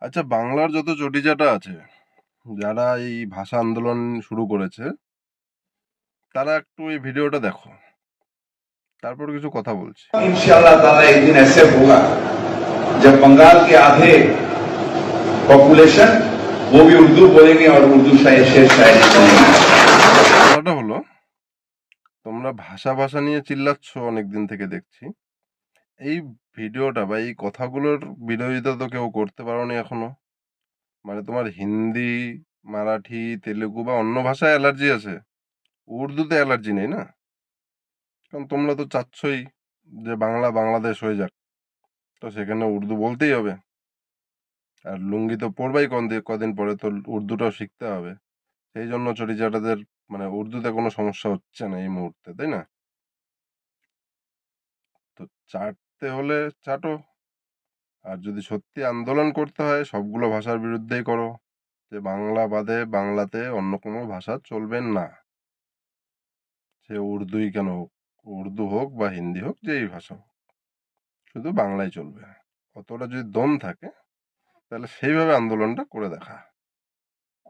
আচ্ছা, বাংলার যত চটিচাটা আছে, যারা এই ভাষা আন্দোলন শুরু করেছে, তারা একটু এই ভিডিওটা দেখো, তারপর কিছু কথা বলছি। इंशाल्लाह ताला एक दिन ऐसे होगा जब बंगाल के आधे पॉपुलेशन वो भी उर्दू बोलेंगे और उर्दू शेर शायरी सुनेंगे। কথাটা হলো, তোমরা ভাষা ভাষা নিয়ে চিল্লাচ্ছ অনেকদিন থেকে দেখছি। এই ভিডিওটা বা এই কথাগুলোর বিরোধিতা তো কেউ করতে পারোনি এখনো। মানে তোমার হিন্দি, মারাঠি, তেলেগু বা অন্য ভাষায় অ্যালার্জি আছে, উর্দুতে অ্যালার্জি নেই না? কারণ তোমরা তো চাচ্ছই যে বাংলা বাংলাদেশ হয়ে যাক, তো সেখানে উর্দু বলতেই হবে। আর লুঙ্গি তো পরবাই কদিন পরে, তো উর্দুটাও শিখতে হবে। সেই জন্য চটিচাটাদের মানে উর্দুতে কোনো সমস্যা হচ্ছে না এই মুহূর্তে, তাই না? তো চাটতে হলে চাটো। আর যদি সত্যি আন্দোলন করতে হয়, সবগুলো ভাষার বিরুদ্ধেই করো, যে বাংলা বাদে বাংলাতে অন্য কোনো ভাষা চলবে না। সে উর্দুই কেন হোক, উর্দু হোক বা হিন্দি হোক, যেই ভাষা হোক, শুধু বাংলায় চলবে। অতটা যদি দম থাকে, তাহলে সেইভাবে আন্দোলনটা করে দেখা।